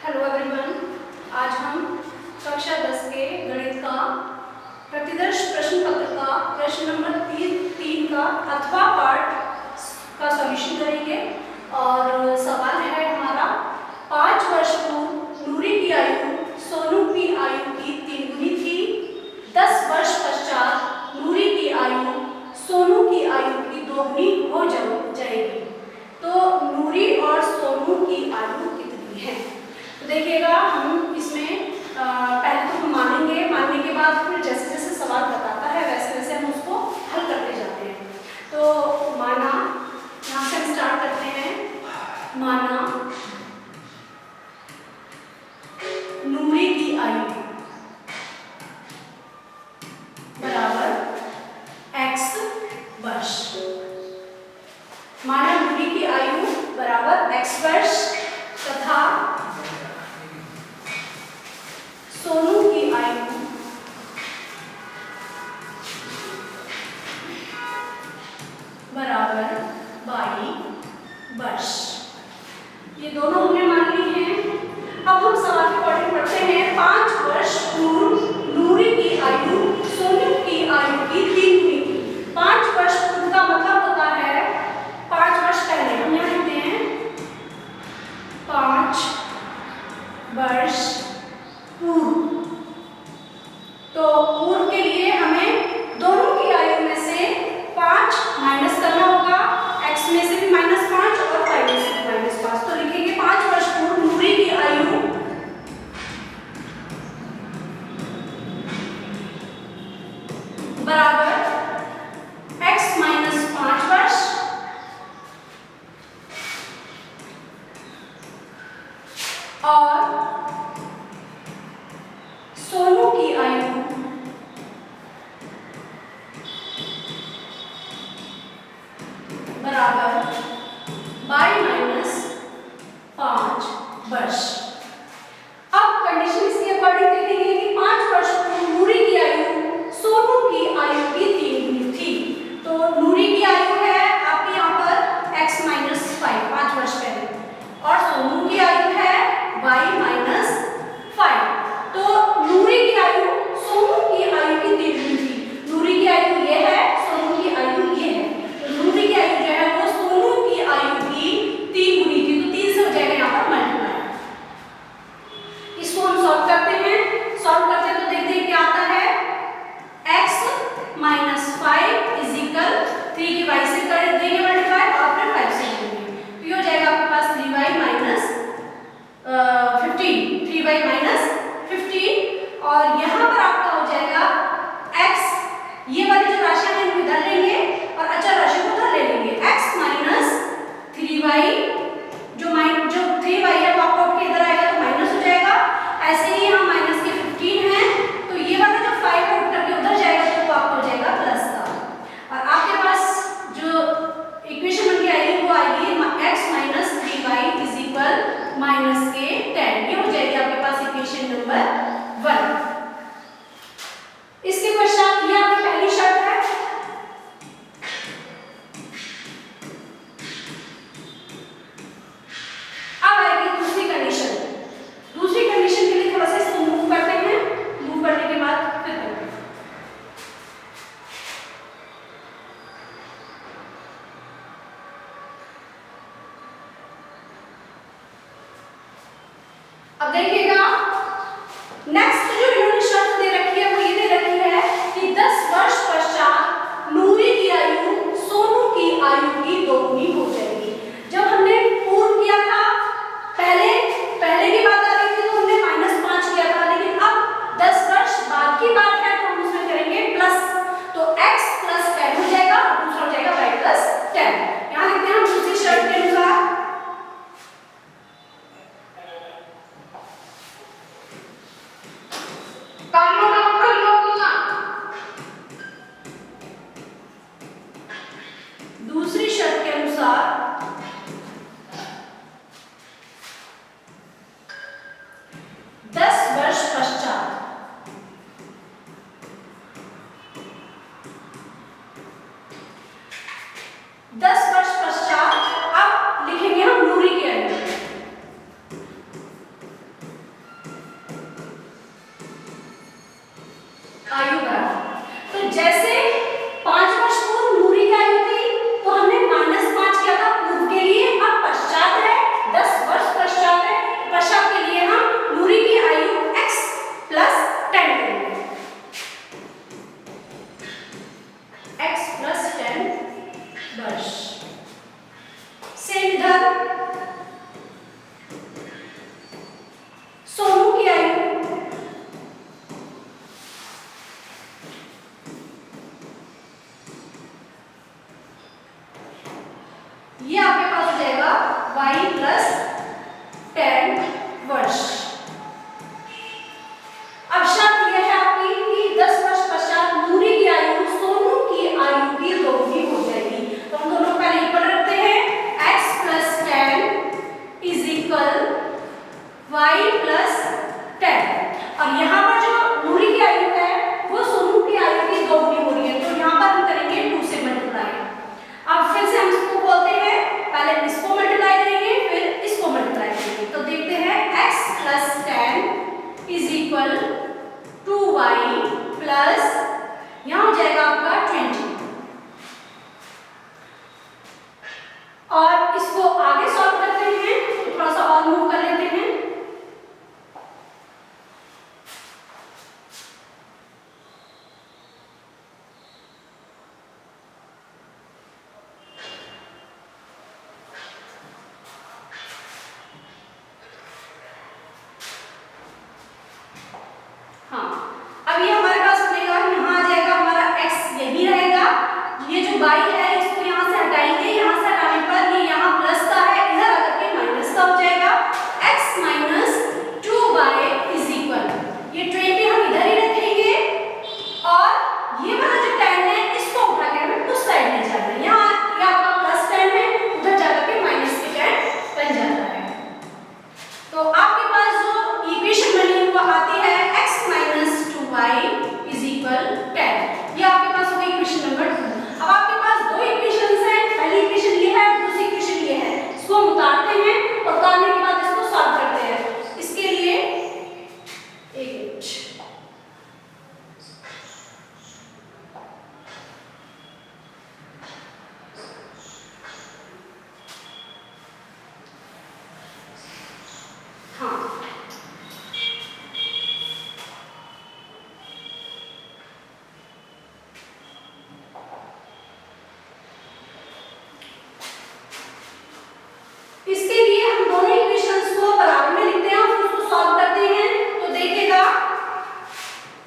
Hello everyone, आज हम कक्षा 10 के गणित का प्रतिदर्श प्रश्न पत्र का प्रश्न नंबर 3 का अथवा पार्ट का सॉल्यूशन करेंगे। और सवाल है हमारा, 5 वर्ष पूर्व नूरी की आयु सोनू की आयु की 3 गुनी थी। 10 वर्ष पश्चात नूरी की आयु सोनू की आयु की 2 गुनी हो जाएगी। तो नूरी और सोनू की आयु कितनी है? तो देखिएगा, हम इसमें पहले तो हम मानेंगे, मानने के बाद फिर जैसे जैसे सवाल बताता है वैसे वैसे हम उसको हल करते जाते हैं। तो माना, यहाँ से हम स्टार्ट करते हैं। माना नूरी की आयु बराबर x वर्ष। माना नूरी की आयु बराबर x वर्ष तथा सोनू की आयु बराबर 22 वर्ष। ये दोनों हमने मान ली हैं। अब हम सवाल के अकॉर्डिंग पढ़ते हैं। 5 वर्ष पूर्व नूरी की आयु सोनू की आयु की 3 गुनी थी। 5 वर्ष पूर्व का मतलब होता है 5 वर्ष पहले। हम यहाँ लिखते हैं 5 वर्ष पूर्व। तो पूर्व के लिए हमें दोनों की आयु में से 5 माइनस करना होगा। x में से भी -5 और y में से भी -5। तो लिखेंगे 5 वर्ष पूर्व नूरी की आयु बराबर x - 5 वर्ष और सोनू की आयु बराबर y - 5 वर्ष। अब कंडीशन इसके अकॉर्डिंग देखेंगे कि 5 वर्ष पूर्व नूरी की आयु सोनू की आयु की 3 गुनी थी। तो नूरी की आयु है आपके यहाँ पर x - 5 वर्ष पहले, और सोनू की आयु है y - 5। तो नूरी की आयु सोनू की आयु की 3 गुनी थी। नूरी की आयु ये है, सोनू की आयु ये है। तो नूरी की आयु जो है वो सोनू की आयु की 3 गुनी थी। तो 3 से हो जाएगा यहाँ पर मल्टीप्लाई। इसको हम सॉल्व करते हैं। सॉल्व करते हैं तो देखते हैं क्या आता है। x - 5 = 3 के y से कर देंगे मल्टीप्लाई और फिर 5 से करेंगे। तो ये हो जाएगा आपके पास 3y - 15। 3y - 15। और यहाँ पर आपका हो जाएगा x, ये वाली जो राशि है इनको इधर लेंगे और अचर राशि को उधर ले लेंगे। x - 3y, जो 3y है वो आपको उठ के इधर आएगा तो माइनस हो जाएगा। ऐसे ही यहाँ माइनस के 15 है तो ये वाला जो 5 है उठ करके उधर जाएगा तो वो आपको हो जाएगा प्लस का। और आपके पास जो इक्वेशन बन के आएगी वो आएगी x - 3y = -10। ये हो जाएगी आपके पास इक्वेशन नंबर 1। इसके पश्चात ये आपकी पहली शर्त है। अब आएगी दूसरी कंडीशन। दूसरी कंडीशन के लिए थोड़ा सा इसको मूव करते हैं। मूव करने के बाद फिर करते हैं। अब देखिएगा, नेक्स्ट जो इन्होंने शर्त दे रखी है वो ये दे रखी है कि 10 वर्ष पश्चात नूरी की आयु सोनू की आयु की 2 गुनी हो जाएगी। जब हमने पूर्व किया था, पहले की बात आ रही थी तो हमने -5 किया था, लेकिन अब 10 वर्ष बाद की बात है तो हम उसमें करेंगे प्लस। तो x + 10 हो जाएगा और दूसरा हो जाएगा y + 10। यहाँ लिखते हैं हम दूसरी शर्त के अनुसार। और यहाँ पर जो नूरी की आयु है वो सोनू की आयु की दोगुनी हो रही है, तो यहाँ पर हम करेंगे 2 से मल्टीप्लाई। अब फिर से हम इसको बोलते हैं, पहले इसको मल्टीप्लाई करेंगे फिर इसको मल्टीप्लाई करेंगे। तो देखते हैं x + 10 = 2y प्लस यहाँ हो जाएगा आपका 20। और इसको आगे सॉल्व करते हैं, तो थोड़ा सा और मूव कर लेते हैं। हाँ, अब ये हमारे पास बनेगा, यहाँ आ जाएगा हमारा x यही रहेगा, ये जो y है इसको यहाँ से हटाएंगे, यहाँ से हटाने पर ये यहाँ प्लस का है, इधर आकर के माइनस का हो जाएगा। x - 2y = ये 20 हम इधर ही रखेंगे और ये वाला जो 10 है इसको उठा के हमें उस साइड ले जाना है। यहाँ ये आपका +10 है, उधर जाकर के माइनस के 10 बन जाता है। तो आपके पास जो इक्वेशन बनी हुई आती है x - 2y = 10, ये आपके पास हो गई इक्वेशन नंबर 2। अब आपके पास दो इक्वेशंस हैं, पहली इक्वेशन ये है, दूसरी इक्वेशन ये है। इसको हम उतारते हैं और उतारने के बाद इसको सॉल्व करते हैं। इसके लिए एक मिनट, हाँ इसके लिए हम दोनों इक्वेशंस को बराबर में लिखते हैं और फिर उसको सॉल्व करते हैं। तो देखिएगा,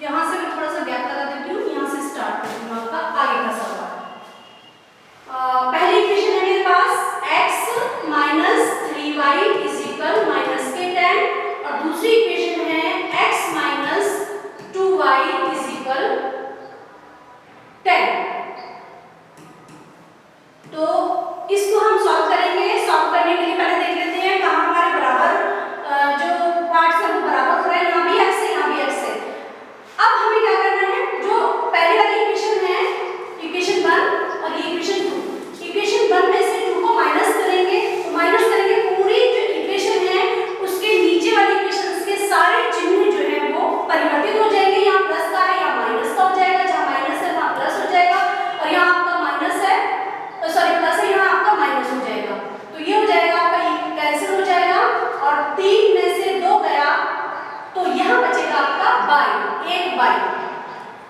यहाँ से मैं थोड़ा सा गैप लगा देती हूँ, यहाँ से स्टार्ट करती हूँ आपका आगे का सवाल। पहली इक्वेशन है मेरे पास x - 3y = -10 और दूसरी इक्वेशन है x - 2y = 10। तो इसको हम सॉल्व करेंगे। सॉल्व करने के लिए पहले देख लेते हैं कहाँ हमारे बराबर जो पार्ट्स हैं वो बराबर हो रहे हैं, यहाँ भी x है, यहाँ भी x है। अब हमें क्या करना है, जो पहले वाली इक्वेशन है इक्वेशन 1 और ये इक्वेशन 2, इक्वेशन 1 में से 2 को माइनस करेंगे, तो माइनस करेंगे पूरी जो इक्वेशन है उसके नीचे वाली इक्वेशंस के सारे चिन्ह जो है वो परिवर्तित हो जाएंगे। यहाँ प्लस का है, यहाँ माइनस का हो जाएगा, जहाँ माइनस है वहाँ प्लस हो जाएगा, और यहाँ आपका माइनस है, सॉरी प्लस है, यहाँ आपका माइनस हो जाएगा। तो ये हो जाएगा आपका, ये कैंसिल हो जाएगा और 3 में से 2 गया, तो यहाँ बचेगा आपका y, एक y,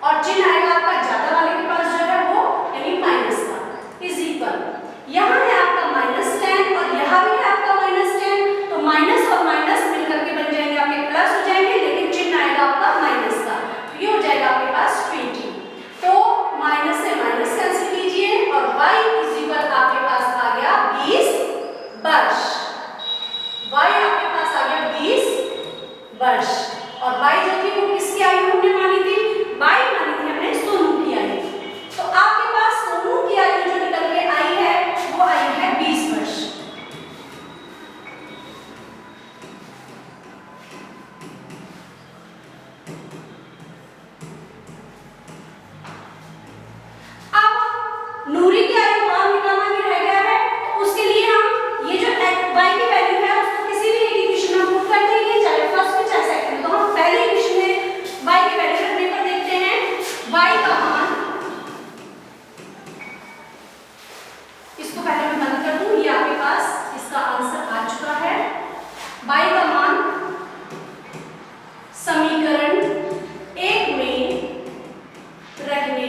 और चिन्ह आएगा आपका ज्यादा वाले के पास जो है वो यानी माइनस का = यहाँ है आपका -10 और यहाँ भी है आपका -10, तो माइनस और माइनस मिलकर के बन जाएंगे आपके प्लस हो जाएंगे, लेकिन चिन्ह आएगा आपका माइनस का, तो ये हो जाएगा आपके पास 20। तो माइनस से माइनस कैंसिल कीजिए और y = आपके पास आ गया 20 वर्ष। y आपके पास आ गया 20 वर्ष, और y जो थी वो किसकी आयु हमने मानी थी, y मानी थी हमने सोनू की आयु। तो आपके पास सोनू की आयु जो निकल के आई है वो आई है 20 वर्ष। अब नूरी की आयु और निकालना भी रह गया है, तो उसके लिए हम ये जो y की वैल्यू है उसको किसी भी एक इक्वेशन में पुट कर देंगे, चाहे फर्स्ट में चाहे सेकंड में। तो हम पहले इक्वेशन में y की वैल्यू रखने पर देखते हैं y का मान, इसको पहले मैं बंद कर दूं, ये आपके पास इसका आंसर आ चुका है। y का मान समीकरण 1 में रखने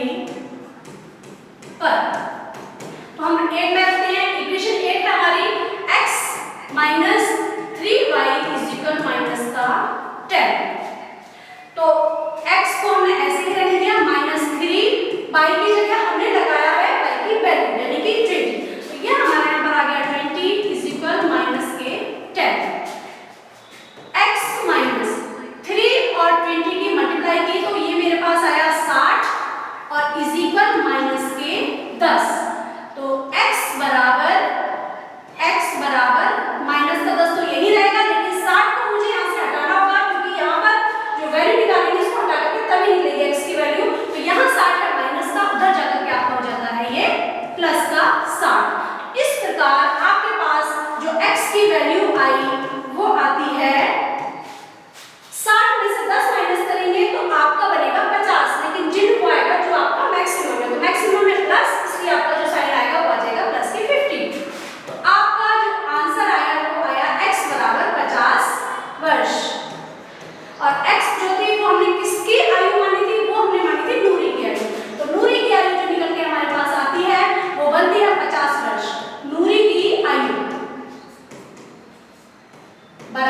पर, तो हम 1 में रखते हैं, इक्वेशन 1 है हमारी x - 3y = -10। तो x को हमने ऐसे ही रहने दिया -3, y की जगह हमने लगाया है y की वैल्यू यानी कि 20, तो ये हमारे यहाँ पर आ गया 20 = -10।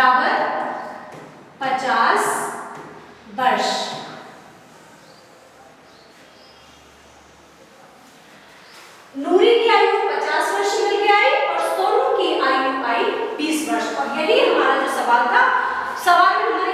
बराबर 50 वर्ष। नूरी की आयु 50 वर्ष निकल के आई और सोनू की आयु आई 20 वर्ष। और यही हमारा जो सवाल था, सवाल में